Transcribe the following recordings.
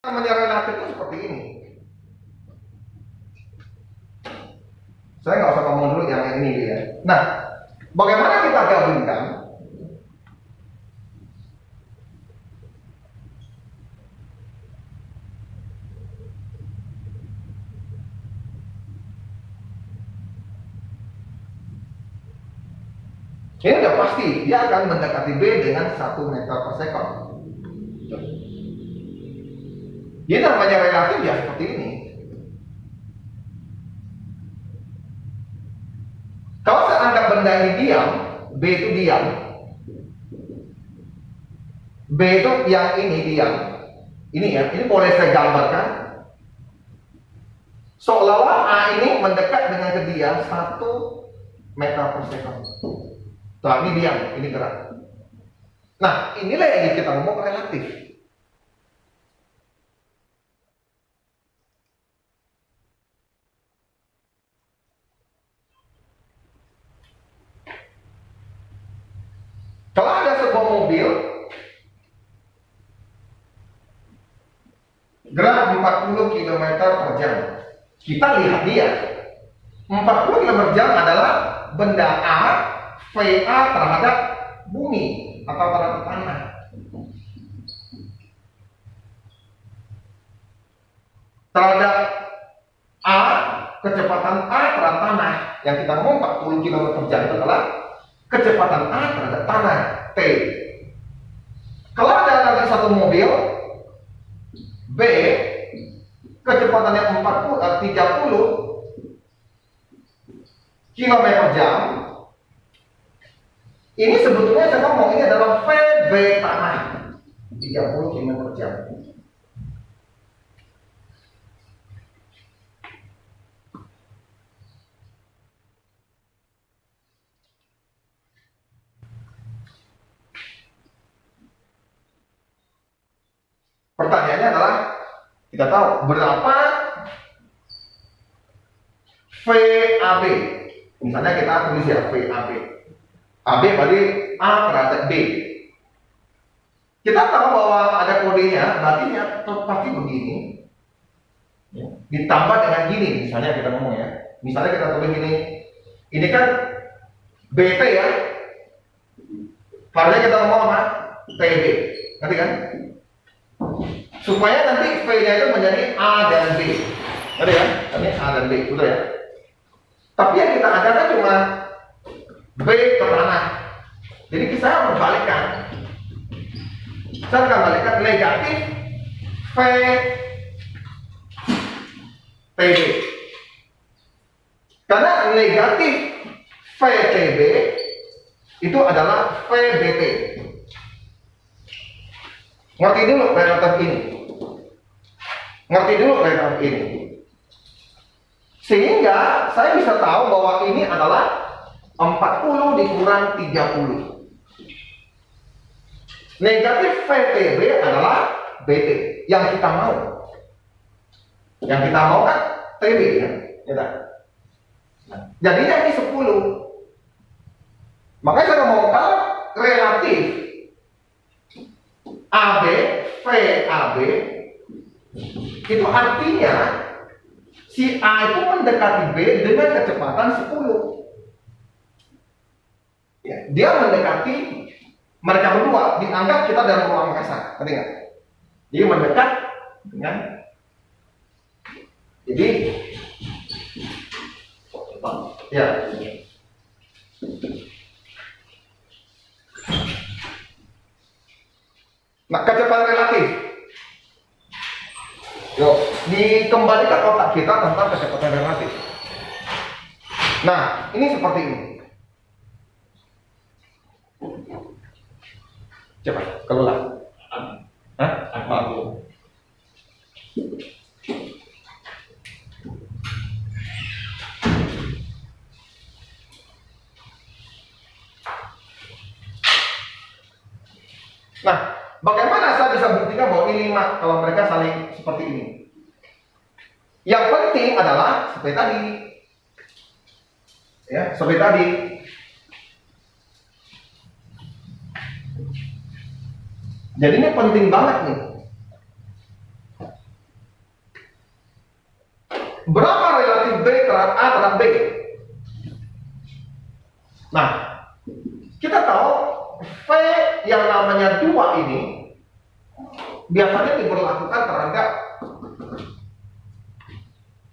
Namanya relatif itu seperti ini. Saya nggak usah ngomong dulu yang ini ya. Nah, bagaimana kita gabungkan? Ini udah pasti dia akan mendekati B dengan 1 meter per second. Ini namanya relatif ya seperti ini. Kalau saya anggap benda ini diam, B itu diam. B itu yang ini diam. Ini ya, ini boleh saya gambarkan. Seolah-olah A ini mendekat dengan ke dia 1 meter per second. Nah, ini diam, ini gerak. Nah, inilah yang kita ngomong relatif. Kalau ada sebuah mobil gerak 40 km per jam, kita lihat dia 40 km per jam adalah benda A VA terhadap bumi atau terhadap tanah. Terhadap A, kecepatan A terhadap tanah yang kita ngomong 40 km per jam itu adalah kecepatan A terhadap tanah T. Kalau ada nanti satu mobil B kecepatannya 30 km per jam, ini sebetulnya saya ngomong ini adalah VB tanah 30 km per jam. Pertanyaannya adalah kita tahu berapa VAB. Misalnya kita tulis ya VAB. AB berarti A terhadap B. Kita tahu bahwa ada kodenya, berarti ya pasti begini. Ditambah dengan gini, misalnya kita ngomong ya. Misalnya kita tulis gini. Ini kan BT ya. Harusnya kita ngomong apa? TB. Ngerti kan? Supaya nanti V-nya itu menjadi A dan B. Ngerti kan? Ini A dan B, betul ya? Tapi yang kita adakan cuma B ke tanah. Jadi saya membalikkan. Saya akan balikkan negatif V TB. Karena negatif VTB itu adalah VBT. Ngerti dulu relatif ini. Ngerti dulu relatif ini. Sehingga saya bisa tahu bahwa ini adalah 40 dikurang 30. Negatif VTB adalah BT yang kita mau. Yang kita mau kan TB ya. Jadinya ini 10. Makanya saya ngomong kalau relatif AB VAB itu artinya si A itu mendekati B dengan kecepatan 10. Ya, dia mendekati mereka berdua, dianggap kita dalam ruang angkasa, ngerti nggak? Jadi mendekat dengan, jadi ya. Nah, kecepatan relatif. Yuk, dikembalikan otak kita tentang kecepatan relatif. Nah, ini seperti ini. Coba, keluar. Hah? Maaf. Nah, bagaimana saya bisa buktikan bahwa ini 5 kalau mereka saling seperti ini? Yang penting adalah seperti tadi. Ya, seperti tadi. Jadi ini penting banget nih. berapa relatif B terhadap A terhadap B? Nah, kita tahu V yang namanya 2 ini biasanya diberlakukan terhadap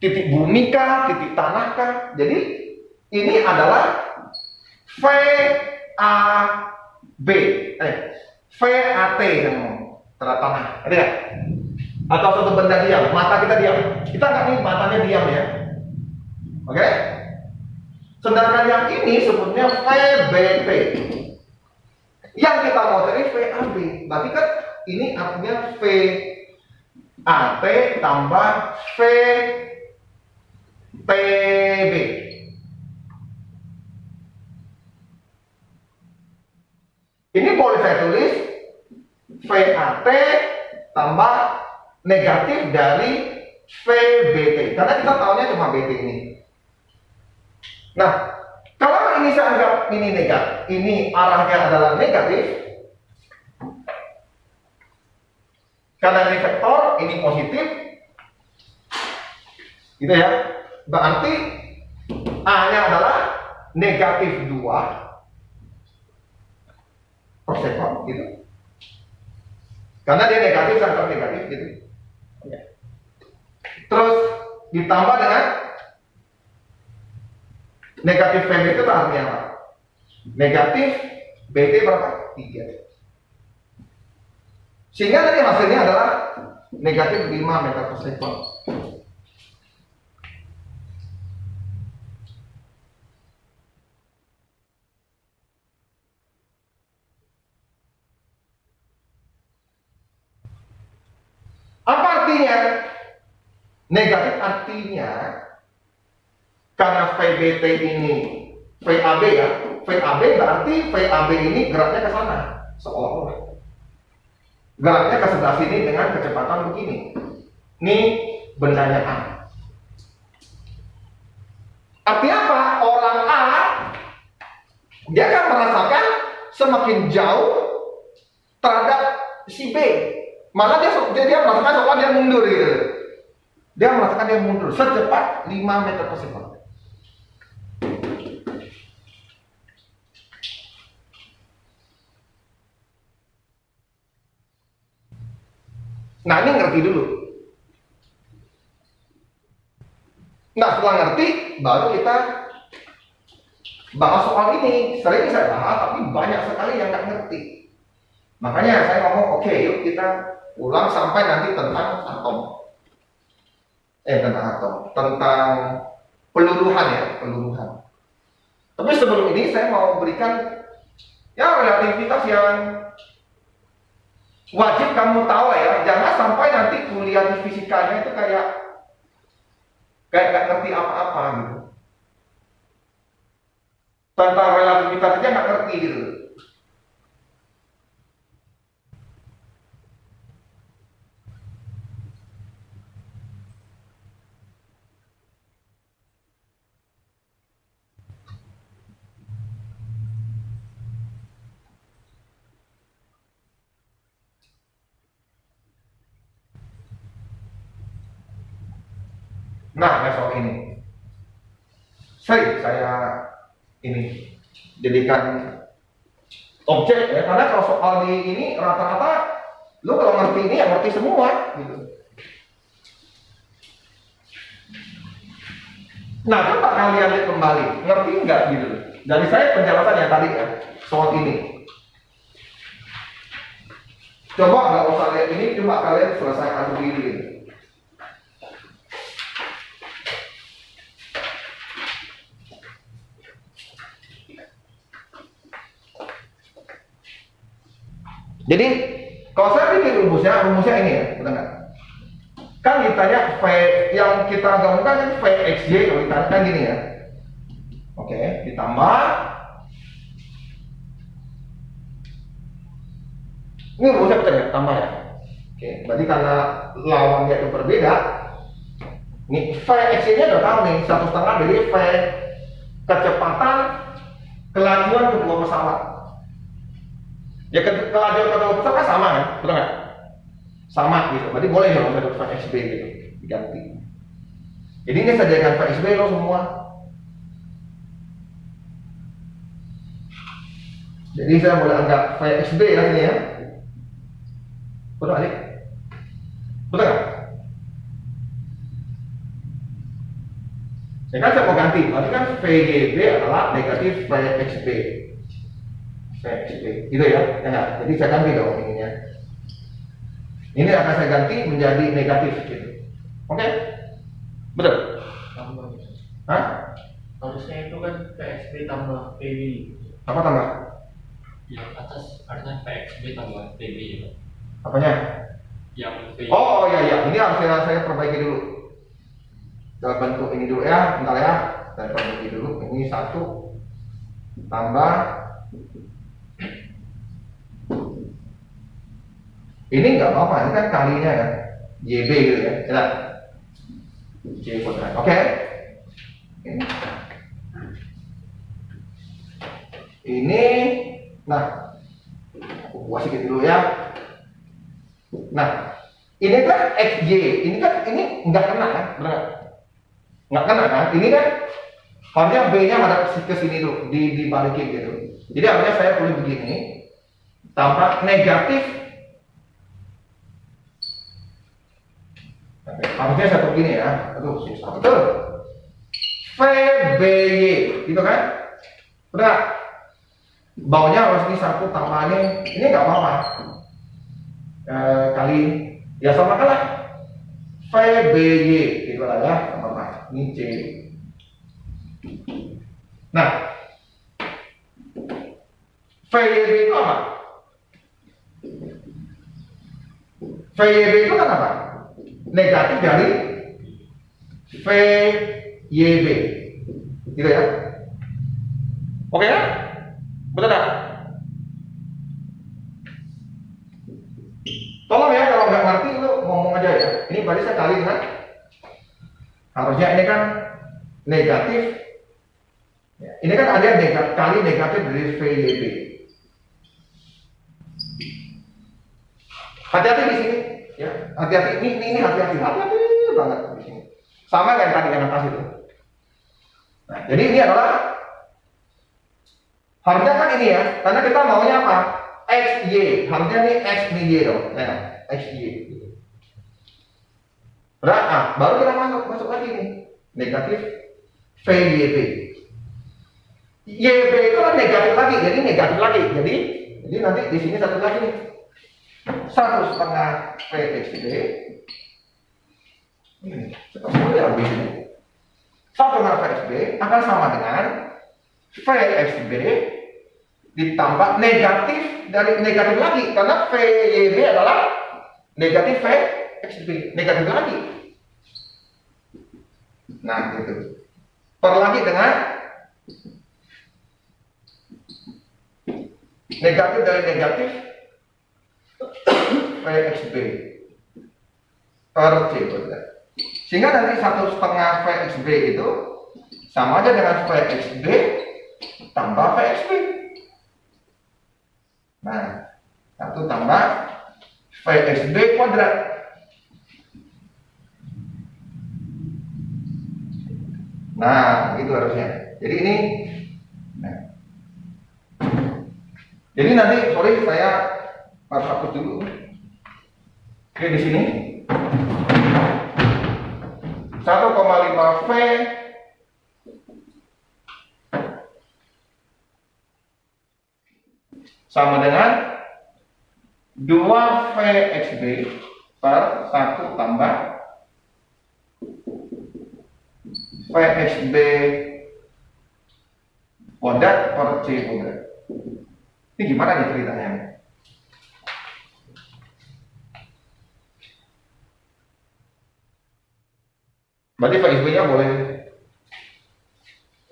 titik bumi kah, titik tanah kah. Jadi ini adalah VAB, VAT yang terhadap tanah, ada nggak? Atau suatu benda diam, mata kita diam. Kita nggak nih matanya diam ya, oke? Sedangkan yang ini sebutnya VBT. Yang kita mau cari VAB, berarti kan ini artinya VAT tambah VTB. Ini boleh saya tulis VAT tambah negatif dari VBT, karena kita tahunya cuma BT ini. Nah, kalau ini saya anggap ini negatif, ini arahnya adalah negatif, karena ini vektor, ini positif, gitu ya. Berarti A-nya adalah negatif 2 per sekon, gitu. Karena dia negatif, saya anggap negatif, gitu. Terus ditambah dengan negatif VB itu artinya apa? Negatif BT berapa? 3. Sehingga tadi hasilnya adalah negatif 5 meter per sekon. Apa artinya? Negatif artinya karena VBT ini VAB ya, VAB berarti VAB ini geraknya ke sana, seolah-olah geraknya ke sebelah sini dengan kecepatan begini. Ini bendanya A. Artinya apa? Orang A dia akan merasakan semakin jauh terhadap si B. Maka dia merasakan seolah dia mundur gitu. Dia merasakan dia mundur secepat 5 meter per sekon. Nah, ini ngerti dulu. Nah, setelah ngerti, baru kita bahas soal ini. Sering saya bahas, tapi banyak sekali yang nggak ngerti. Makanya saya ngomong, oke, yuk kita ulang sampai nanti tentang atom. Tentang peluruhan ya, peluruhan. Tapi sebelum ini saya mau berikan ya relativitas yang wajib kamu tahu ya. Jangan sampai nanti kuliah di fisikanya itu kayak nggak ngerti apa-apa gitu. Tentang relativitas aja nggak ngerti gitu. Nah, besok ini sering saya ini jadikan objek ya, karena kalau soal di ini rata-rata lu kalau ngerti ini ya ngerti semua gitu. Nah, coba kalian lihat kembali, ngerti nggak gitu dari saya penjelasan yang tadi ya soal ini. Coba nggak usah lihat ini, cuma kalian selesaikan sendiri gitu. Jadi kalau saya bikin rumusnya ini ya, betul nggak? Kan ditanya V yang kita gabungkan kan VXY, kalau ditanya kan gini ya. Oke, ditambah. Ini rumusnya betul ya, tambah ya. Oke, berarti karena lawannya itu berbeda. Ini VXY-nya udah tahu nih, 1,5 dari V kecepatan kelajuan kedua pesawat. Ya kelajuan kedua pesawat kan sama kan, betul nggak? Sama gitu, berarti boleh dong untuk VXB gitu diganti. Jadi ini saya jadikan VXB loh semua. Jadi saya boleh anggap VXB ya ini ya. Betul adik? Betul nggak? Ya kan saya mau ganti. Berarti kan VYB adalah negatif VXB. VXB, gitu ya? Ya, jadi saya ganti dong ininya. Ini akan saya ganti menjadi negatif gitu. Oke? Betul? Hah? Harusnya itu kan PXB tambah PB. Apa tambah? Yang atas harusnya PXB tambah PB ya. Apanya? Yang PB. Oh iya iya, ini harus saya perbaiki dulu. Dalam bentuk ini dulu ya, bentar ya. Saya perbaiki dulu. Ini 1 tambah ini nggak apa-apa, ini kan kalinya kan YB gitu ya. Enak. Y kuadrat. Oke. Ini nah aku buat sedikit dulu ya. Nah, ini kan XY, ini kan ini nggak kena kan? Benar nggak kena kan? Ini kan harusnya B-nya ada ke sini dulu, dibalikin gitu. Jadi harusnya saya tulis begini, tambah negatif. Harusnya saya tulis begini ya. Aduh, susah betul. VBY, gitu kan? Benar? Bawahnya harus ini 1 tambahnya, ini nggak apa-apa. Kali ya sama lah VBY gitu lah ya, sama ini C. Nah, VYB itu apa? VYB itu kan apa? Negatif dari VYB, gitu ya? Oke ya? Betul tak? Tolong ya kalau nggak ngerti lu ngomong aja ya. Ini berarti saya kali dengan harusnya ini kan negatif. Ini kan ada negatif kali negatif dari VYB. Hati-hati di sini ya. Hati-hati ini hati-hati banget di sini. Sama kayak tadi yang atas itu. Nah, jadi ini adalah harusnya kan ini ya, karena kita maunya apa? XY, harusnya ini X ini Y dong. Nah, XY. Baru kita masuk lagi nih. Negatif VYB. YB itu kan negatif lagi, jadi negatif lagi. Jadi nanti di sini satu lagi nih. 1/2 VXB. Ini kita mulai habis ini. 1/2 VXB akan sama dengan VXB ditambah negatif dari negatif lagi karena VYB adalah negatif VXB, negatif lagi. Nah, gitu. Per lagi dengan negatif dari negatif VXB per C kuadrat. Sehingga nanti 1/2 VXB itu sama aja dengan VXB tambah VXB. Nah, 1 tambah VXB kuadrat. Nah, itu harusnya. Jadi ini nah. Jadi nanti sorry saya harus hapus dulu. Oke, di sini 1,5 V sama dengan 2 VXB per 1 tambah VXB kuadrat per C kuadrat. Ini gimana nih ceritanya? Berarti VXB-nya boleh,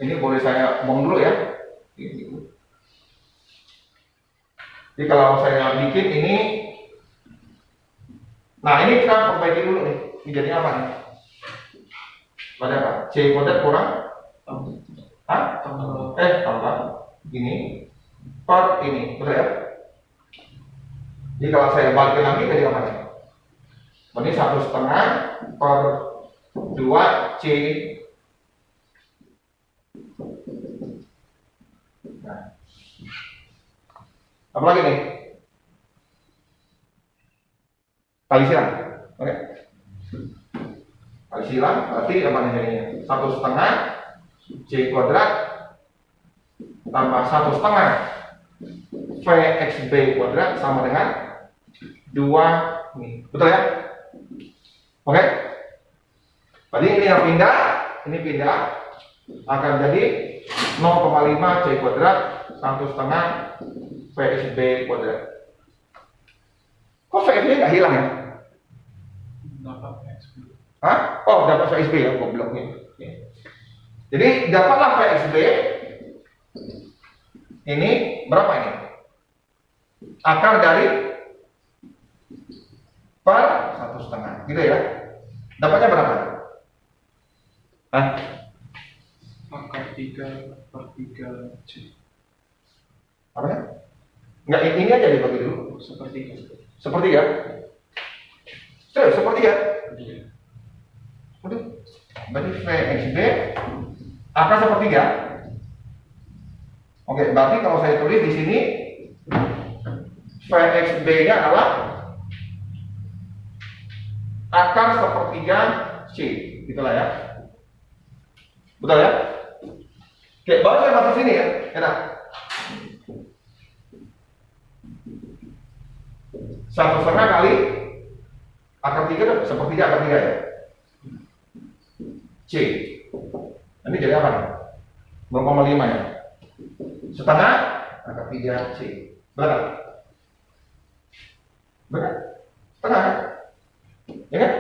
ini boleh saya buang dulu ya. Jadi kalau saya bikin ini, nah ini kita perbaiki dulu nih. Ini jadi apa nih? Pada apa? C kuadrat kurang? Tambah ini per ini, betul ya? Jadi kalau saya balikin lagi jadi apa nih? Berarti 1/2 per 2 C. Nah. Apa lagi nih? Kali silang. Oke. Kali silang berarti apa nih jadinya? 1/2 C kuadrat tambah 1/2 VXB kuadrat sama dengan 2 ini. Betul ya? Oke? Berarti ini yang pindah, ini pindah akan jadi 0,5 C kuadrat 1/2 VXB kuadrat. Kok VXB nggak hilang ya? Hah? Oh, dapat VXB ya, gobloknya. Jadi dapatlah VXB. Ini berapa ini? Akar dari per 1/2, gitu ya? Dapatnya berapa? Hah? Akar 3/3 C. Apa ya? Enggak, ini aja dibagi dulu. Sepertiga. Sepertiga. Sepertiga. Udah. Berarti VXB akar sepertiga. Oke, berarti kalau saya tulis di sini VXB-nya adalah akar sepertiga C, gitulah ya. Betul ya? Oke, baru saya masuk sini ya. Enak. 1/2 kali akar 3 sepertiga akar 3 ya. C. Ini jadi apa nih? 0,5 ya. Setengah akar 3 C. Berapa? Benar? Setengah kan? Ya kan?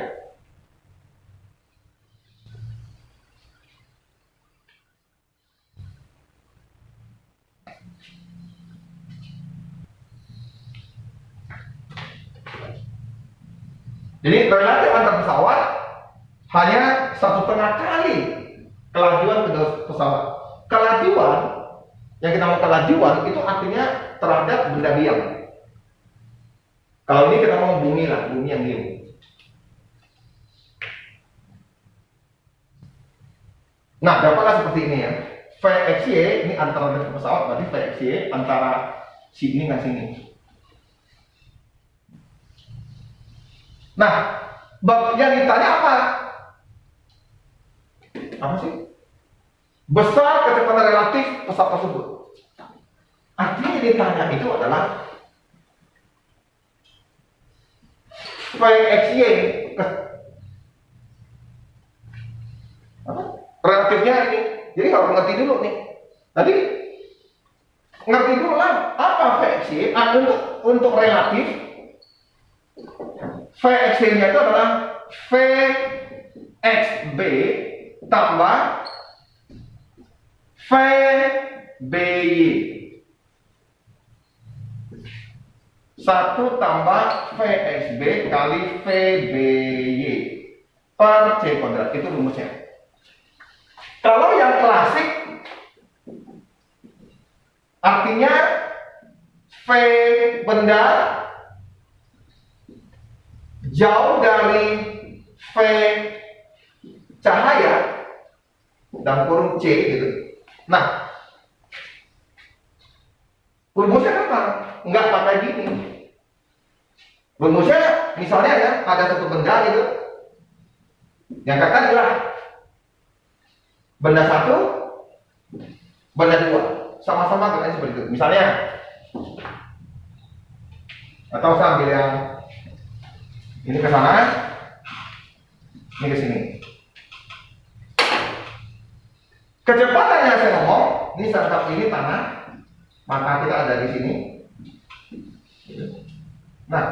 Jadi relatif antar pesawat hanya 1/2 kali kelajuan pesawat. Kelajuan yang kita mau kelajuan itu artinya terhadap benda diam. Kalau ini kita mau bumi lah, bumi yang diam. Nah, dapatlah seperti ini ya. VXY ini antara pesawat, berarti VXY antara sini dan sini. Nah, yang ditanya apa? Apa sih? Besar kecepatan relatif pesawat tersebut. Artinya yang ditanya itu adalah VXY apa? Relatifnya ini. Jadi harus ngerti dulu nih. Tadi ngerti dulu lah apa VXY. Untuk relatif VXY-nya itu adalah VXB tambah VBY. 1 tambah VXB kali VBY per C kuadrat. Itu rumusnya. Kalau yang klasik artinya V benda jauh dari V cahaya dan kurung C gitu. Nah, rumusnya apa? Enggak pakai gini. Rumusnya misalnya ya ada satu benda gitu. Yang kata adalah benda 1, benda 2 sama-sama gerakannya seperti itu. Misalnya, atau saya ambil yang ini ke sana, ini ke sini. Kecepatan yang saya ngomong, ini serta ini tanah, maka kita ada di sini. Nah,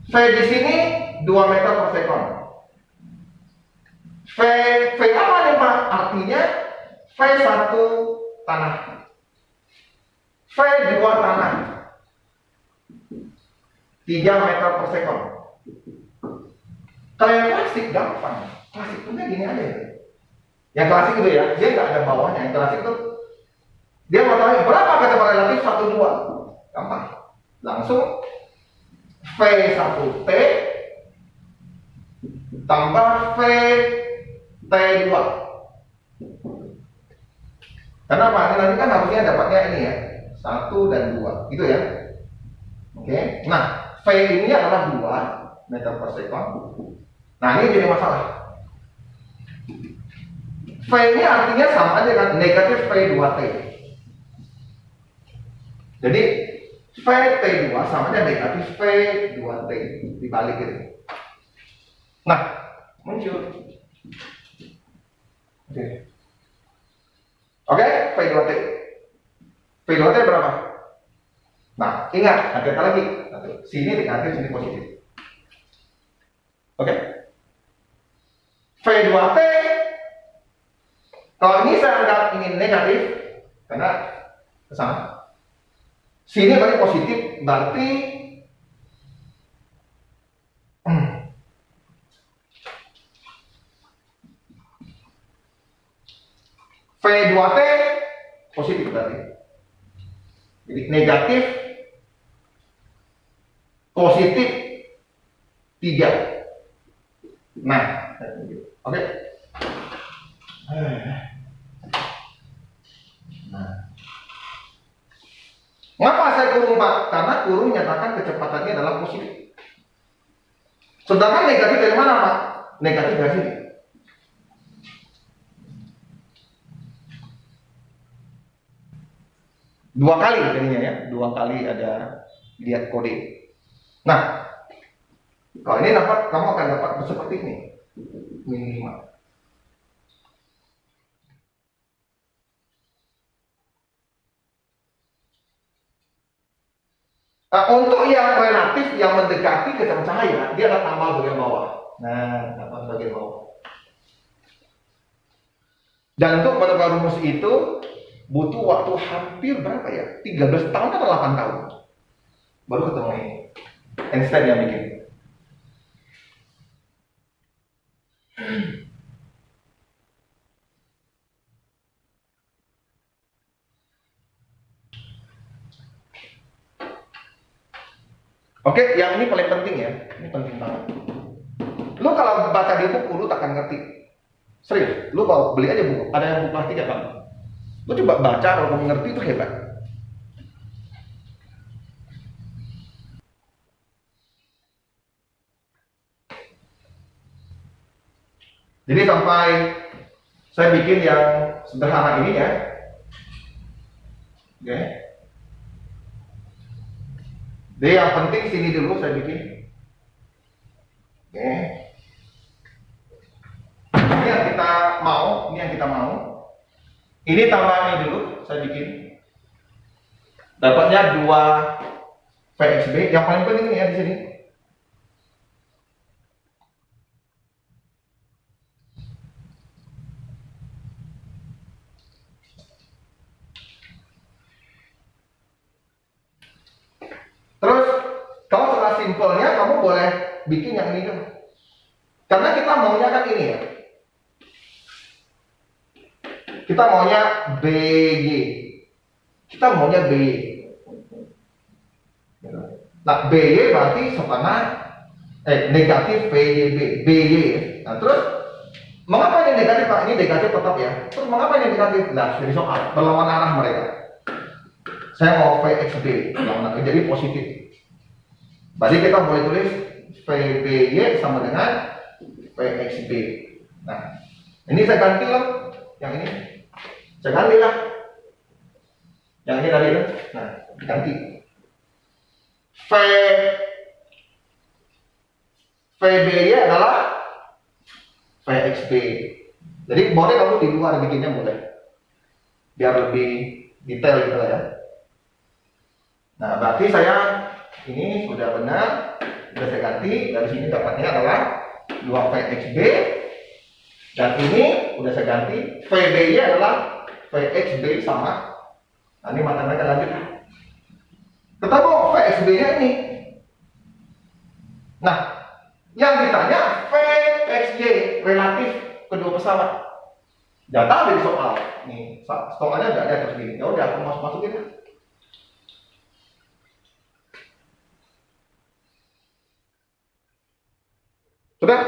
V di sini 2 meter per sekon. V apa nih Pak? Artinya V1 tanah, V2 tanah, 3 meter per sekon. Kalau yang klasik gampang, klasik itu gini aja. Yang klasik itu ya, dia nggak ada bawahnya. Yang klasik itu dia mau tahu berapa kecepatan relatif 1, 2, gampang. Langsung V1T tambah V2 T2. Kenapa? Ini nanti kan harusnya dapatnya ini ya, 1 dan 2, gitu ya. Oke. Nah, V ini adalah 2 meter per sekon. Nah, ini jadi masalah. V ini artinya sama aja kan, negatif V2T. Jadi VT2 sama aja negatif V2T, dibalikin. Nah, muncul. Oke, V2T. V2T berapa? Nah, ingat, ada kata lagi. Sini negatif, sini positif. Oke. V2T, kalau ini saya anggap ini negatif, karena ke sana. Sini berarti positif, berarti V2T positif berarti. Jadi negatif positif 3. Nah, oke. Nah. Mengapa saya kurung 4? Karena kurung menyatakan kecepatannya adalah positif. Sedangkan negatif dari mana, Pak? Negatif dari sini. Dua kali jadinya ya, 2 kali ada lihat kode. Nah, kalau ini dapat, kamu akan dapat seperti ini, minimal. Nah, untuk yang relatif, yang mendekati kecepatan cahaya, dia akan tambah bagian bawah. Nah, tambah bagian bawah. Dan untuk menentukan rumus itu butuh waktu hampir berapa ya? 13 tahun atau 8 tahun? Baru ketemu ini. Einstein yang bikin. Oke, yang ini paling penting ya. Ini penting banget. Lu kalau baca di buku, lu takkan ngerti. Serius, lu kalau beli aja buku. Ada yang buku kelas 3 kan? Lu coba baca, kalau kamu ngerti itu hebat. Jadi sampai saya bikin yang sederhana ini ya. Oke. Jadi yang penting sini dulu saya bikin. Oke. Ini yang kita mau, Ini tambah ini dulu saya bikin. Dapatnya 2 VXB. Yang paling penting ya di sini. Terus kalau setelah simpelnya kamu boleh bikin yang ini dulu. Karena kita maunya kan ini ya. Kita maunya BY. Kita maunya BY. Nah, BY berarti setengah negatif BYB. BY. Nah, terus mengapa ini negatif, Pak? Ini negatif tetap ya. Terus mengapa ini negatif? Nah, jadi soal berlawan arah mereka. Saya mau VXB, jadi positif. Berarti kita boleh tulis VBY sama dengan VXB. Nah, ini saya ganti loh. Yang ini saya ganti lah. Yang ini tadi kan. Nah, diganti. VBY adalah VXB. Jadi boleh kamu di luar bikinnya boleh. Biar lebih detail gitu ya. Nah, berarti saya ini sudah benar, sudah saya ganti. Dari sini dapatnya adalah 2 VXB, dan ini sudah saya ganti. VBY adalah VXB sama. Nah, ini matematika lanjut. Ketemu VXB-nya ini. Nah, yang ditanya VXY relatif kedua pesawat. Data ada di soal. Nih, soalnya nggak ada terus gini. Ya udah, aku masukin. Sudah?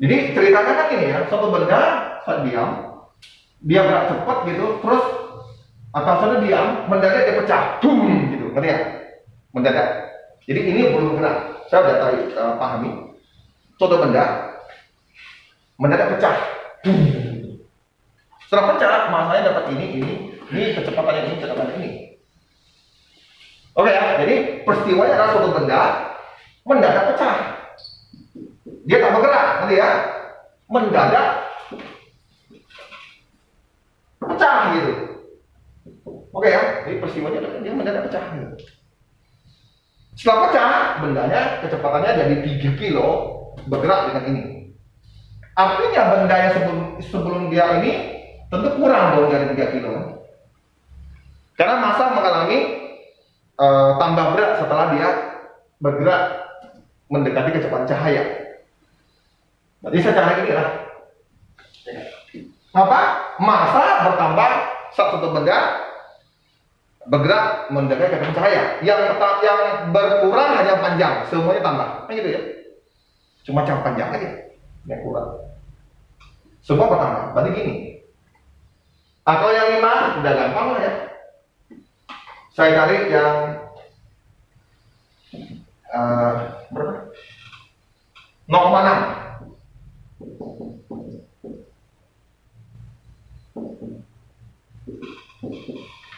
Jadi ceritanya kan ini ya, suatu benda saat diam, dia gerak cepat gitu, terus atau sana diam, mendadak dia pecah, boom gitu, ngerti ya? Mendadak. Jadi ini belum bergerak. Saya udah pahami. Suatu benda mendadak pecah, boom. Setelah pecah, masanya dapat ini kecepatan ini, kecepatan ini. Oke ya, jadi peristiwanya adalah suatu benda mendadak pecah. Dia tak bergerak, nanti ya, mendadak pecah gitu. Oke ya, jadi peristiwanya adalah dia mendadak pecah. Gitu. Setelah pecah, bendanya kecepatannya jadi 3 kilo bergerak dengan ini. Artinya benda yang sebelum dia ini tentu kurang dong dari 3 kilo. Karena massa mengalami tambah berat setelah dia bergerak mendekati kecepatan cahaya. Jadi secara ini lah. Apa? Massa bertambah saat satu benda bergerak mendekati kecepatan cahaya. Yang berkurang hanya panjang, semuanya tambah. Kan gitu ya. Cuma jam panjang aja yang kurang. Semua bertambah. Berarti gini. Atau yang 5 udah gampang lah ya. Saya cari yang berapa? 0,6.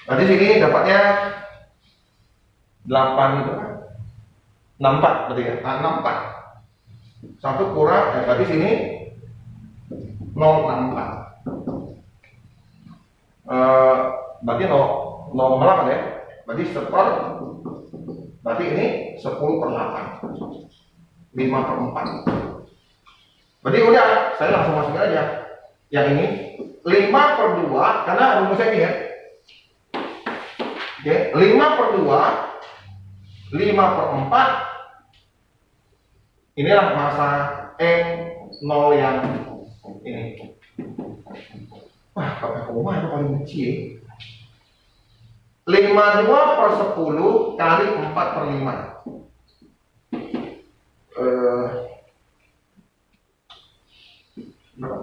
Berarti sini dapatnya 8 itu kan? 64 berarti ya? 64. Satu kurang, berarti sini 0,64. Berarti 0,8 ya? Berarti seper, berarti ini 10/8, 5/4. Berarti udah, saya langsung masukin aja. Yang ini 5/2, karena rumusnya ini ya. Oke, 5/2, 5/4. Inilah massa M0 yang ini. Wah, kakak rumah itu paling kecil. 52/10 kali 4/5.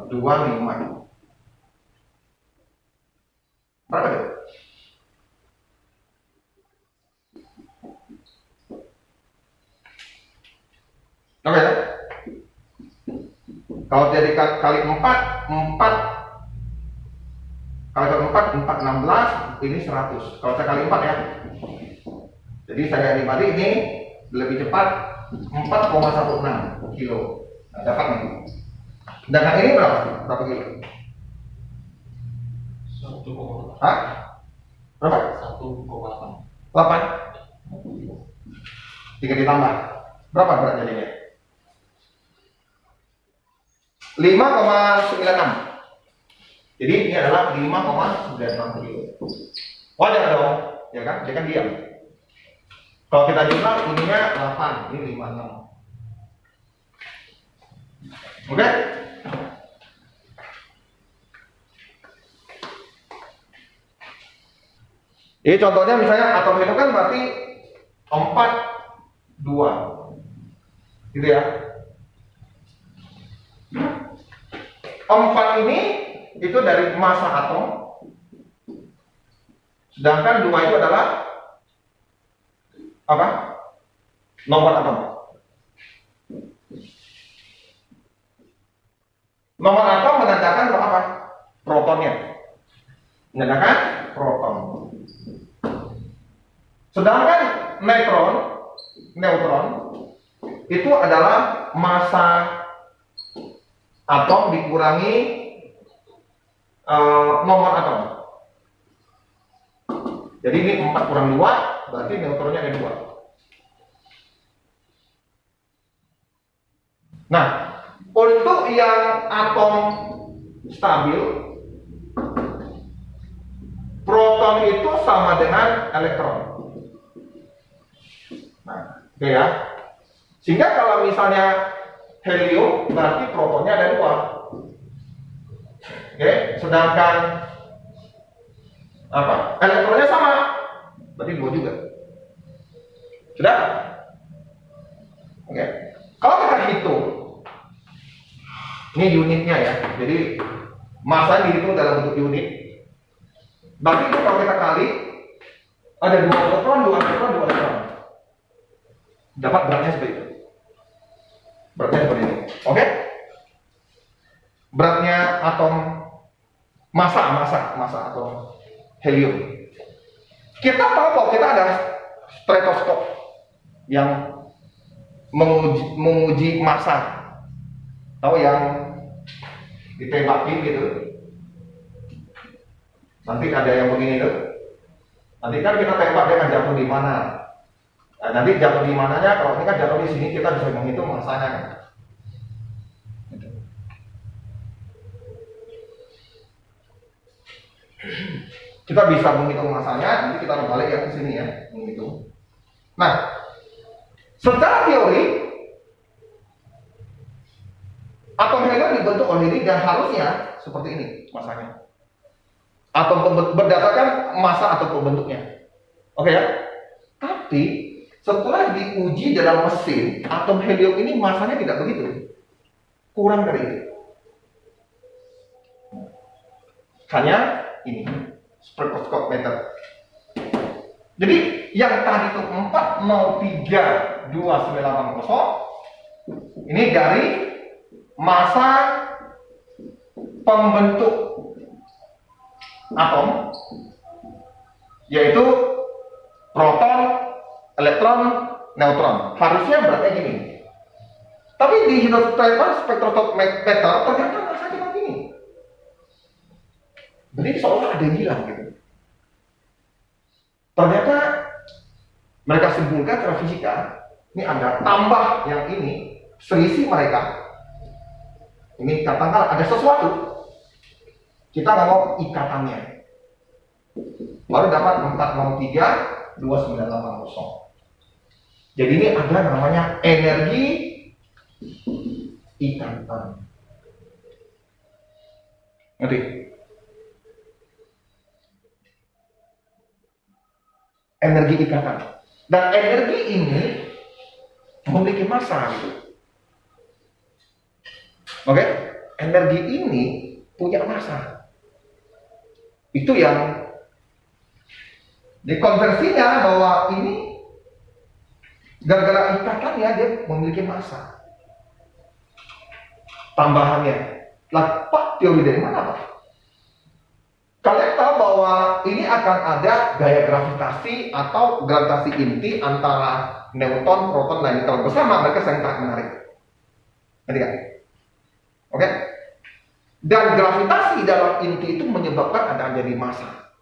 25. Berapa itu? Oke ya? Kalau jadi kali 4 kali 4, 16, ini 100. Kalau saya kali 4 ya. Jadi saya nikmati ini lebih cepat 4,16 kilo. Nah, dapat nih. Sedangkan ini berapa? Berapa kilo? 1,8. Hah? Berapa? 1,8. 8? 3 ditambah. Berapa berat jadinya? 5,96. Jadi ini adalah 5,96 kilo. Wajar dong, ya kan? Dia kan diam. Kalau kita jumlah ininya 8, ini 56. Oke? Jadi contohnya misalnya atom itu kan berarti 4, 2. Gitu ya. 4 ini itu dari massa atom. Sedangkan 2 itu adalah apa? Nomor atom. Nomor atom menandakan apa? Protonnya. Menandakan proton. Sedangkan neutron itu adalah massa atom dikurangi nomor atom. Jadi ini 4 kurang 2, berarti neutronnya ada 2. Nah, untuk yang atom stabil, proton itu sama dengan elektron. Nah, oke ya. Sehingga kalau misalnya helium, berarti protonnya ada 2. Oke, sedangkan apa? Elektronnya sama, berarti 2 juga. Sudah? Oke. Kalau kita hitung Ini unitnya ya. Jadi massa dihitung dalam bentuk unit. Berarti itu kalau kita kali ada 2 elektron, 2 elektron, 2 elektron. Dapat beratnya seperti itu. Beratnya seperti ini. Oke? Beratnya atom massa atom helium. Kita tahu bahwa kita ada stetoskop yang menguji massa. Tahu yang ditembakin gitu. Nanti ada yang begini tuh. Nanti kan kita tembak dia akan jatuh di mana. Nah, nanti jatuh di mananya, kalau ini kan jatuh di sini kita bisa menghitung massanya. Kita bisa menghitung massanya, nanti kita balik ya ke sini ya, menghitung. Nah, secara teori atom helium dibentuk oleh ini dan harusnya seperti ini massanya. Berdasarkan massa atau pembentuknya. Oke ya? Tapi setelah diuji dalam mesin, atom helium ini massanya tidak begitu. Kurang dari itu. Hanya ini, spektroskometer. Jadi yang tadi itu 4032980 ini dari massa pembentuk atom, yaitu proton, elektron, neutron. Harusnya beratnya gini. Tapi di spektrometer ternyata masanya begini. Jadi seolah ada yang hilang gitu. Ternyata mereka simpulkan secara fisika, ini ada tambah yang ini, selisih mereka. Ini katakanlah ada sesuatu. Kita ngomong ikatannya. Baru dapat 4032980. Jadi ini ada namanya energi ikatan. Ngerti? Energi ikatan. Dan energi ini memiliki massa gitu. Oke? Energi ini punya massa. Itu yang dikonversinya bahwa ini gara-gara ikatannya dia memiliki massa. Tambahannya. Lah, Pak, teori dari mana, Pak? Kalian tahu bahwa ini akan ada gaya gravitasi atau gravitasi inti antara neutron, proton, dan neutron bersama, mereka saling tarik menarik. Ngerti kan? Oke? Dan gravitasi dalam inti itu menyebabkan ada jadi massa.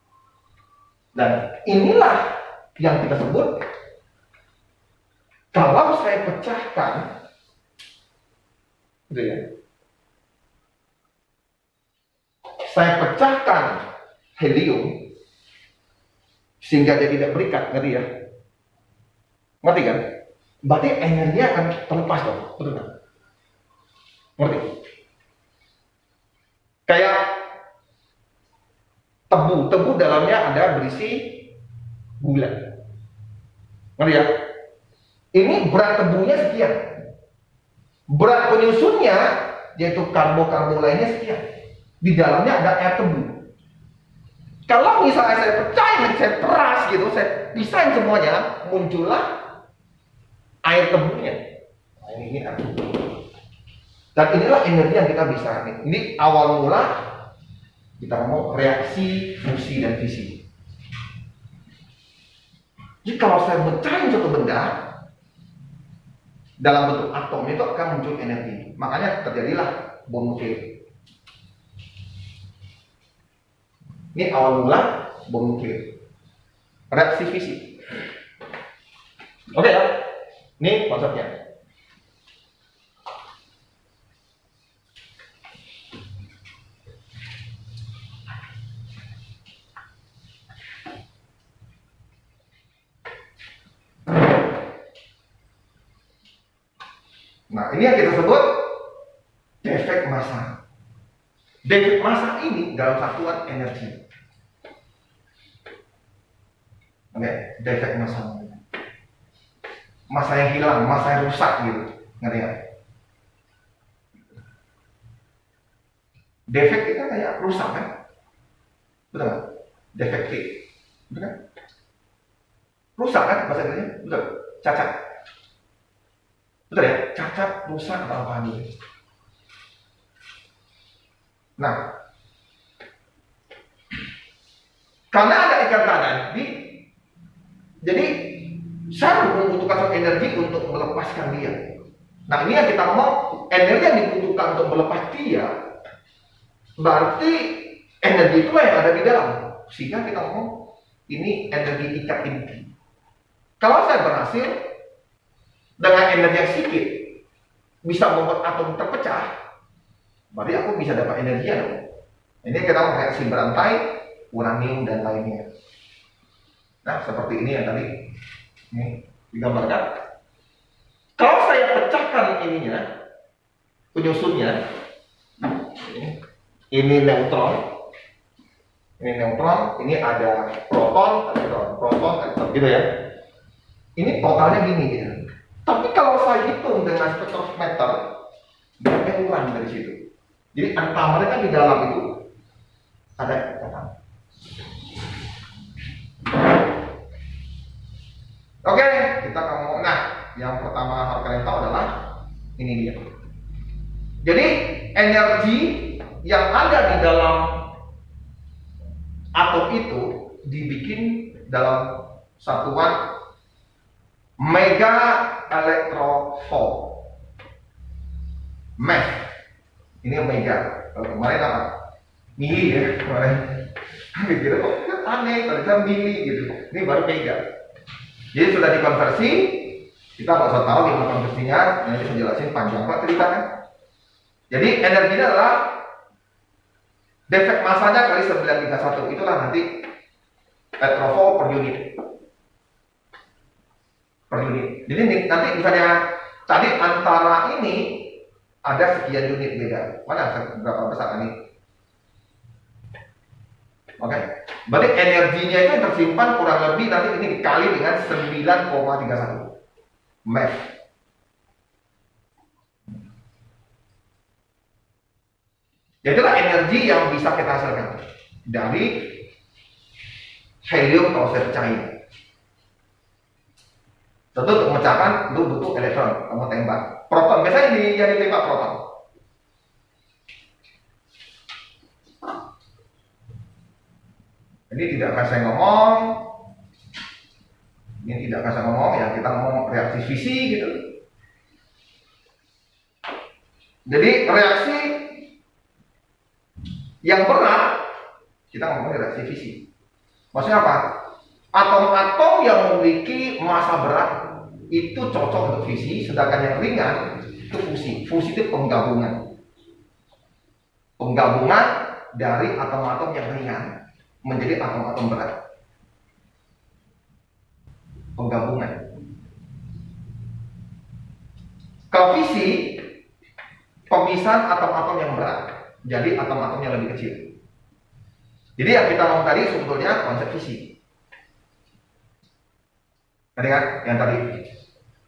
Dan inilah yang kita sebut, kalau saya pecahkan, gitu ya, saya pecahkan helium sehingga dia tidak berikat, ngerti ya? Ngerti kan? Berarti energinya akan terlepas dong, betul kan? Ngerti? Kayak tebu dalamnya ada berisi gula. Ngerti ya? Ini berat tebunya sekian. Berat penyusunnya yaitu karbo lainnya sekian. Di dalamnya ada air tebu. Kalau misalnya saya pecahin, saya peras gitu, saya pisahin semuanya, muncullah air tebunya. Nah, ini air tebu. Dan inilah energi yang kita bisa. Ini awal mula kita ngomong reaksi fusi dan fisi. Jadi kalau saya pecahin suatu benda dalam bentuk atom itu akan muncul energi. Makanya terjadilah bom nuklir. Ini awal mula bom nuklir. Reaksi fisik. Oke ya? Ini konsepnya. Nah, ini yang kita sebut defek massa. Defek massa ini dalam satuan energi. Oke, defek massa. Massa yang hilang, massa yang rusak gitu. Ngerti ya? Defect itu kayak rusak kan? Betul nggak? Defective, betul kan? Rusak kan bahasa Inggrisnya? Betul. Cacat. Betul ya? Cacat, rusak atau apa gitu. Nah, karena ada ikatan energi, jadi saya membutuhkan suatu energi untuk melepaskan dia. Nah, ini yang kita mau, energi yang dibutuhkan untuk melepas dia, berarti energi itulah yang ada di dalam. Sehingga kita mau, ini energi ikat inti. Kalau saya berhasil dengan energi yang sedikit bisa membuat atom terpecah, berarti aku bisa dapat energi ya dong. Ini kita mau reaksi berantai, uranium dan lainnya. Nah, seperti ini yang tadi ini digambarkan. Kalau saya pecahkan ininya, penyusunnya, ini neutron, ini ada proton, elektron, gitu ya. Ini totalnya gini gitu. Tapi kalau saya hitung dengan spektrometer, dia kurang dari situ. Jadi antara mereka di dalam itu ada ikatan. Oke, kita ngomong. Nah, yang pertama harus kalian tahu adalah ini dia. Jadi energi yang ada di dalam atom itu dibikin dalam satuan mega electrovolt. Meg. Ini mega. Kalau kemarin apa? Mili ya kemarin. Gitu kok aneh, ternyata mili gitu. Ini baru mega. Jadi sudah dikonversi, kita nggak usah tahu gimana konversinya. Nanti saya jelasin panjang pak ceritanya. Jadi energinya adalah defek masanya kali 931. Itulah nanti electrovolt per unit. Jadi nanti misalnya tadi antara ini ada sekian unit beda. Mana berapa besar ini? Oke. Berarti energinya itu yang tersimpan kurang lebih nanti ini dikali dengan 9,31 MeV. Itulah energi yang bisa kita hasilkan dari helium kalau saya pecahin. Tentu untuk memecahkan lu butuh elektron, kamu tembak. Proton, biasanya yang ditembak proton. Ini tidak akan saya ngomong. Ini tidak akan saya ngomong, ya kita ngomong reaksi fisi gitu. Jadi reaksi yang berat kita ngomong reaksi fisi. Maksudnya apa? Atom-atom yang memiliki massa berat itu cocok untuk fisi, sedangkan yang ringan itu fusi. Fusi itu penggabungan. Penggabungan dari atom-atom yang ringan menjadi atom-atom berat. Penggabungan. Kalau fisi, pemisahan atom-atom yang berat, jadi atom-atom yang lebih kecil. Jadi yang kita ngomong tadi sebetulnya konsep fisi. Tadi kan yang tadi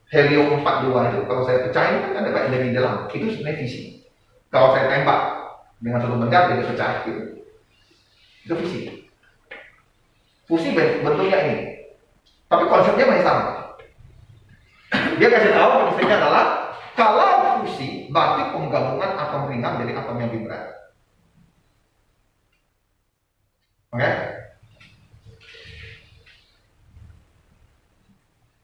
helium 42 itu kalau saya pecahin kan ada banyak dari dalam, itu sebenarnya fisi. Kalau saya tembak dengan satu benda jadi pecah gitu, itu fisi. Fusi bentuknya ini, tapi konsepnya masih sama. Dia kasih tahu konsepnya adalah kalau fusi berarti penggabungan atom ringan jadi atom yang lebih berat. Oke?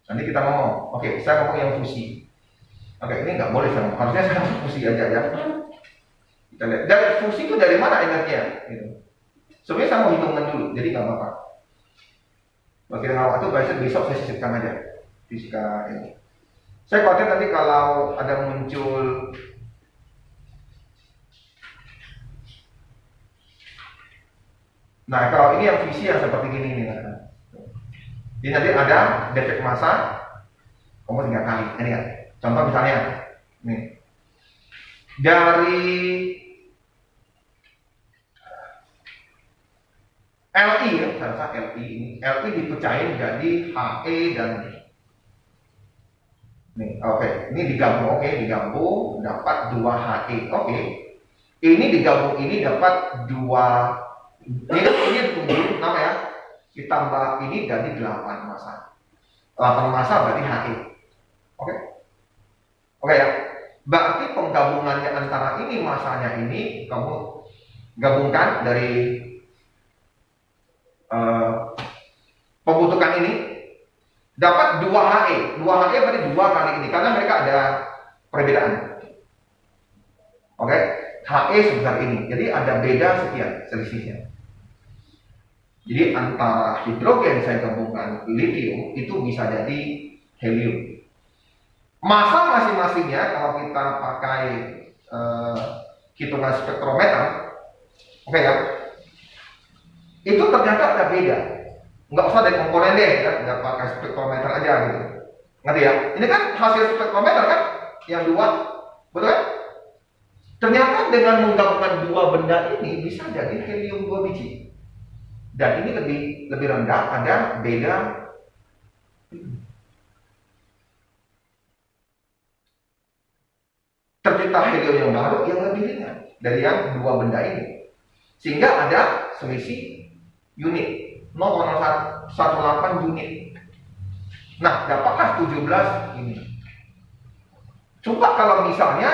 Nanti kita ngomong, oke, saya ngomong yang fusi. Oke, ini nggak boleh saya ngomong. Harusnya saya ngomong fusi aja ya. Kita lihat. Dan fusi itu dari mana energinya? Gitu. Sebenarnya saya mau hitungan dulu, jadi nggak apa-apa. Bagian awal itu besok saya sisipkan aja fisika ini. Saya khawatir nanti kalau ada muncul kalau ini yang visi yang seperti gini nih. Jadi nanti ada defek massa, kamu tinggal kali. Ini kan. Contoh misalnya, nih dari Li ya, saya rasa Li ini, Li dipecahin jadi He dan nih, oke, ini digabung, digabung dapat 2 He, oke. Ini digabung ini dapat 2. Ini 7 nama ya. Ditambah ini jadi 8 massa. 8 massa berarti HE. Oke? Oke ya. Berarti penggabungannya antara ini massanya ini kamu gabungkan dari pembentukan ini dapat 2 HE. 2 HE berarti 2 kali ini karena mereka ada perbedaan. Oke, HE sebesar ini. Jadi ada beda sekian selisihnya. Jadi antara hidrogen saya gabungkan litium itu bisa jadi helium. Massa masing-masingnya kalau kita pakai hitungan spektrometer, oke ya, itu ternyata ada beda. Nggak usah dari komponen deh, ya, nggak pakai spektrometer aja gitu. Ngerti ya? Ini kan hasil spektrometer kan, yang 2, betul kan? Ternyata dengan menggabungkan 2 benda ini bisa jadi helium 2 biji. Dan ini lebih rendah, ada beda. Tercipta helium yang baru yang lebih ringan dari yang 2 benda ini. Sehingga ada selisih unit 0,18 unit. Nah, dapatlah 17 ini. Coba kalau misalnya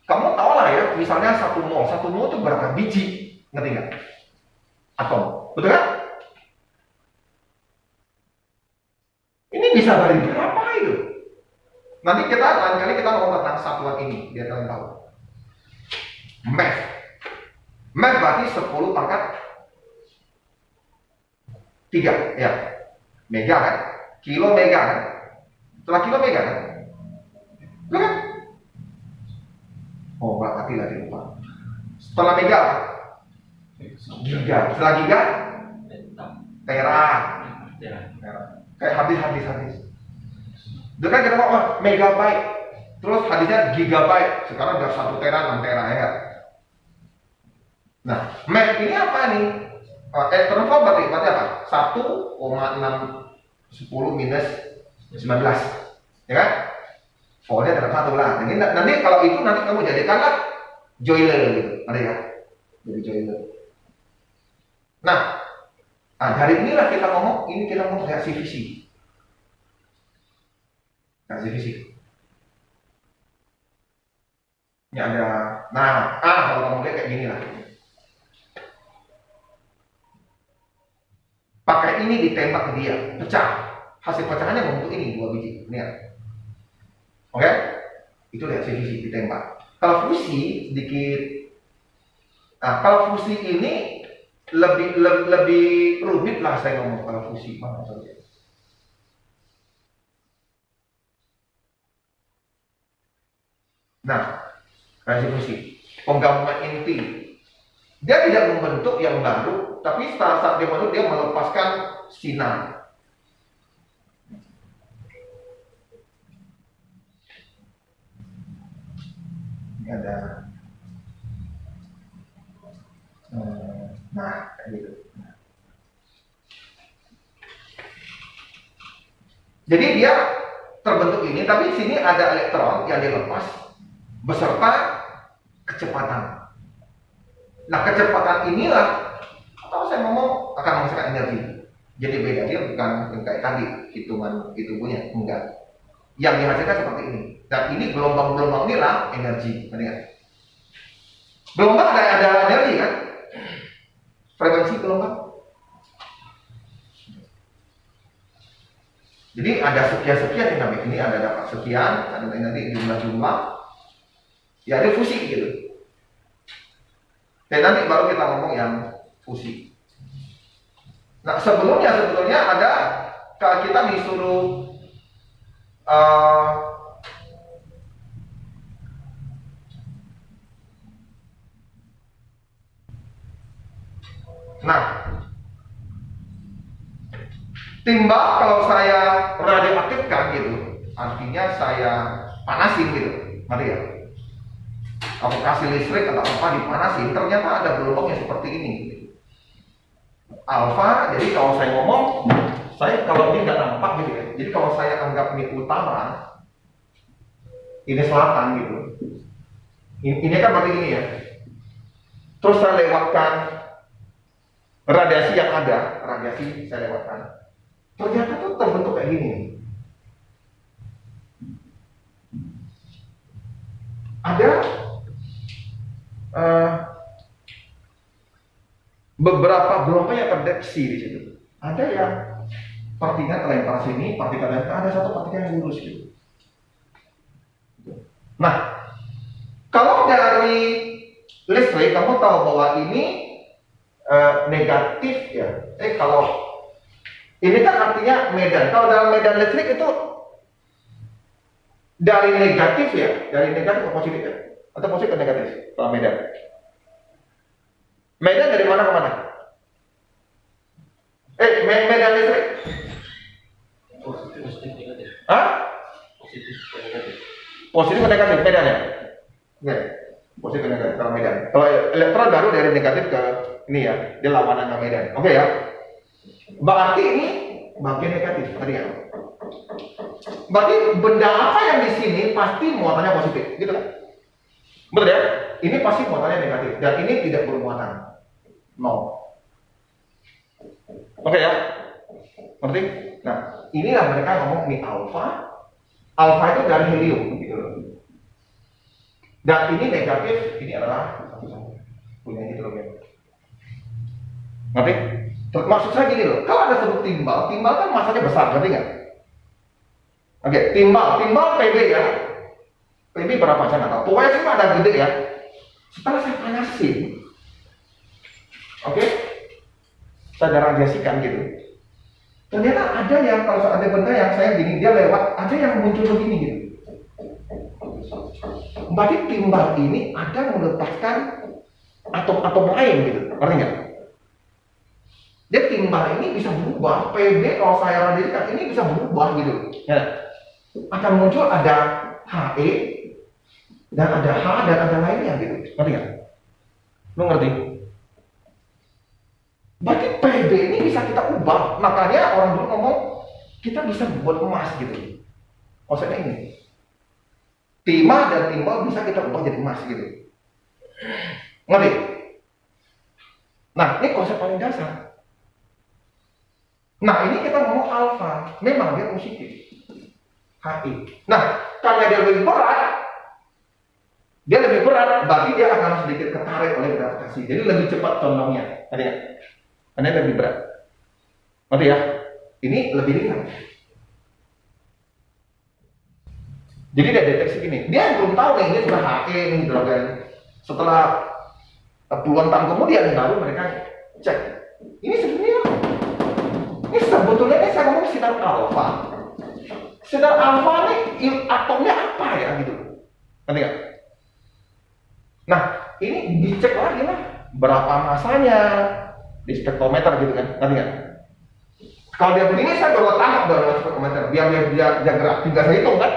kamu tahu lah ya, misalnya 1 mol itu berapa biji? Ngerti nggak? Atom, betul kan? Ini bisa dari berapa itu? Nanti lain kali kita ngomong tentang satuan ini, biar kalian tahu. Meth. Meth berarti 10 pangkat 3, ya. Mega kan? Kilo mega kan? Setelah kilo mega kan? Betul kan? Oh, berarti lagi lupa. Setelah mega, giga. Setelah giga, tera. Kayak habis. Itu kan kita ngomong megabyte, terus hadisnya gigabyte. Sekarang udah 1 tera, 6 tera ya. Nah, meth ini apa nih? Turnover berarti apa? 1,610 minus 19, ya kan? Voltnya tetap 1 lah. Jadi nanti kalau itu nanti kamu jadikanlah Joyler gitu, ada ya? Jadi Joyler. Nah, dari inilah kita ngomong, ini kita ngomong reaksi fisik. Reaksi fisik. Ini ada, nah, kalau kamu lihat kayak gini lah. Pakai ini ditembak ke dia, pecah. Hasil pecahannya membentuk ini 2 biji. Lihat. Oke? Itu reaksi fisik ditembak. Kalau fusi sedikit. Nah, kalau fusi ini lebih rumit lah saya ngomong kalau fusi mana saja. Nah, reaksi fusi, penggabungan inti. Dia tidak membentuk yang baru, tapi saat dia membentuk dia melepaskan sinar. Ini ada, nah kayak gitu. Jadi dia terbentuk ini, tapi di sini ada elektron yang dilepas beserta kecepatan. Nah, kecepatan inilah atau saya ngomong akan menghasilkan energi. Jadi beda, dia bukan kayak tadi hitungan itu punya, enggak. Yang dihasilkan seperti ini. Dan ini gelombang-gelombang inilah energi, kan? Gelombang ada energi kan? Frekuensi gelombang. Jadi ada sekian-sekian yang namanya ini ada dapat sekian, ada nanti jumlah-jumlah. Ya ada fusi gitu. Dan nanti baru kita ngomong yang fusi. Nah sebetulnya ada kalau kita disuruh timbal kalau saya radioaktifkan gitu, artinya saya panasin gitu, ngerti ya? Aku kasih listrik atau apa dipanasin, ternyata ada gelombang yang seperti ini. Alfa, jadi kalau saya ngomong, saya kalau ini nggak nampak gitu ya. Jadi kalau saya anggap ini utara, ini selatan gitu. Ini kan berarti ini ya. terus saya lewatkan radiasi yang ada, radiasi saya lewatkan, ternyata tuh terbentuk kayak gini. Ada beberapa gelombang yang terdeteksi di situ. Ada yang partikel terlempar sini, partikel terlempar, ada satu partikel yang lurus gitu. Nah, kalau dari listrik kamu tahu bahwa ini negatif ya. Kalau ini kan artinya medan. Kalau dalam medan listrik itu dari negatif ya, dari negatif ke positif ya, atau positif ke negatif kalau medan. Medan dari mana ke mana? Medan listrik. Positif negatif. Hah? Positif negatif. Positif ke negatif medan ya? Oke. Positif ke negatif kalau medan. Kalau elektron baru dari negatif ke ini ya, dia lawanan ke medan. Oke ya. Berarti ini bagian negatif tadi ya. Berarti benda apa yang di sini pasti muatannya positif, gitu kan? Betul ya? Ini pasti muatannya negatif dan ini tidak bermuatan. No. Oke ya? Ngerti? Nah, inilah mereka ngomong ini alfa. Alfa itu dari helium, gitu loh. Dan ini negatif, ini adalah punya hidrogen. Ngerti? Maksud saya gini loh, kalau ada sebut timbal, timbal kan masanya besar, ngerti nggak? Oke, timbal PB ya. PB berapa saya nggak tahu. Pokoknya sih ada gede ya. Setelah saya panasin, oke, saya radiasikan gitu. Ternyata ada yang kalau ada benda yang saya gini dia lewat, ada yang muncul begini gitu. Berarti timbal ini ada melepaskan atom-atom lain gitu, ngerti nggak? Dia timbal ini bisa berubah, PB kalau saya radiasikan ini bisa berubah gitu. Ya. Akan muncul ada HE dan ada H dan ada lainnya gitu, ngerti nggak? Lu ngerti? Berarti PB ini bisa kita ubah, makanya orang dulu ngomong kita bisa buat emas gitu. Maksudnya ini, timah dan timbal bisa kita ubah jadi emas gitu. Ngerti? Nah, ini konsep paling dasar. Nah, ini kita ngomong alfa, memang dia positif. HI. Nah, karena dia lebih berat, berarti dia akan sedikit ketarik oleh gravitasi. Jadi lebih cepat condongnya. Tadi ya? Karena lebih berat. Ngerti ya? Ini lebih ringan. Jadi dia deteksi gini. Dia belum tahu nih, ini sudah HE, ini hidrogen. Setelah puluhan tahun kemudian, baru mereka cek. Ini sebenarnya ini sebetulnya ini saya ngomong sinar alfa. Sinar alfa ini atomnya apa ya gitu. Ngerti nggak? Nah, ini dicek lagi lah berapa masanya di spektrometer gitu kan. Ngerti nggak? Kalau dia begini saya baru tangkap dari spektrometer biar dia gerak, tinggal saya hitung kan.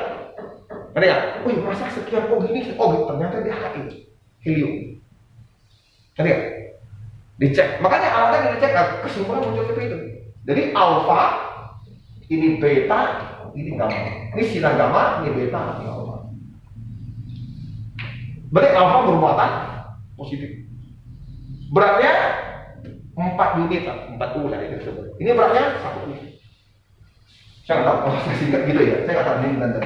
Ngerti nggak? Wih, masa sekian gini, ternyata dia HI, helium. Ngerti nggak? Dicek, makanya alatnya dicek, kesimpulan muncul seperti itu. Jadi alfa, ini beta, ini gamma. Ini sinar gamma, ini beta, ini alfa. Berarti alfa bermuatan positif. Beratnya 4 unit, 4 U lah itu disebut. Ini beratnya 1 U. Saya nggak tahu, kalau saya singkat gitu ya, saya nggak tahu ini tanda.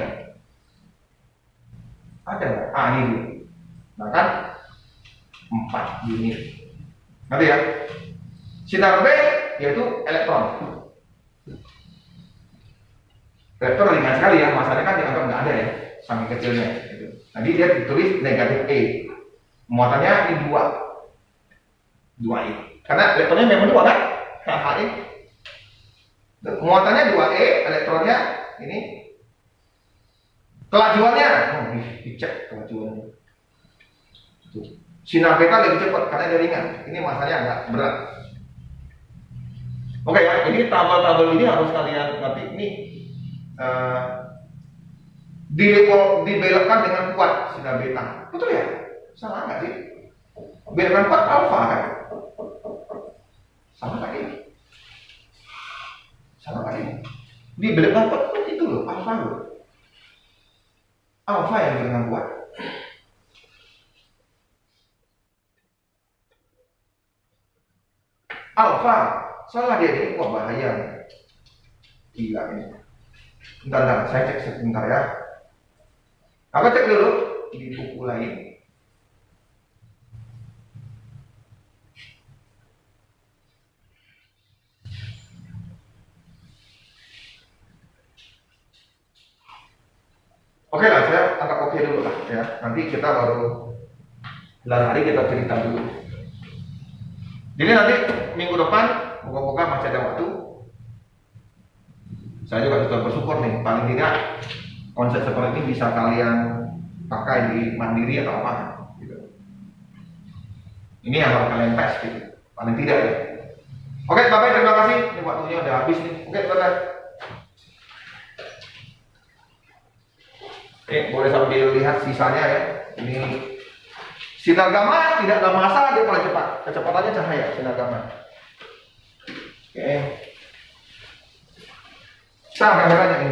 Ada nggak? Ini dulu. Nah kan 4 unit. Ngerti ya? Sinar B yaitu elektron. Elektron ringan sekali ya, masanya kan dianggap nggak ada ya, saking kecilnya. Gitu. Nanti dia ditulis negatif E. Muatannya ini 2E. Karena elektronnya memang 2 kan? HE. Muatannya 2E, elektronnya ini. Kelajuannya, dicek kelajuannya. Sinar beta lebih cepat karena dia ringan. Ini masanya agak berat. Oke ya, ini tabel-tabel ini harus kalian ngerti. Ini dibelokkan dengan kuat sinar beta. Betul ya? Salah nggak sih? Belokkan kuat alfa kan? Salah nggak ini? Salah nggak ini? Dibelokkan kuat itu loh, alfa loh. Alfa yang belokkan kuat. Alfa. Salah dia nih. Wah, bahaya nih. Gila ini. Bentar, saya cek sebentar ya. Aku cek dulu di buku lain. Oke lah, saya angkat oke dulu lah ya. Nanti kita baru bulan hari kita cerita dulu. Jadi nanti minggu depan, moga-moga masih ada waktu. Saya juga sudah bersyukur nih, paling tidak konsep seperti ini bisa kalian pakai di mandiri atau apa gitu. Ini yang harus kalian tes gitu, paling tidak ya. Oke, Bapak terima kasih. Ini waktunya udah habis nih. Oke, Bapak. Boleh sambil lihat sisanya ya. Ini sinar gamma tidak ada massa, dia paling cepat. Kecepatannya cahaya sinar gamma. Oke. Nah, kameranya ini.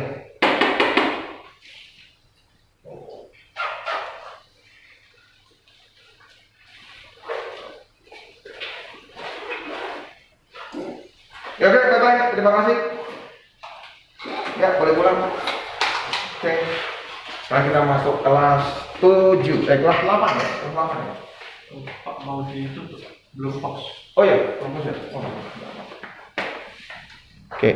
Ya oke, bye-bye. Terima kasih. Ya, boleh pulang. Oke. Sekarang kita masuk kelas 7, kelas 8 ya, kelas 8 ya. Pak mau ditutup belum pas. Oh iya, belum ya. Oh, oke.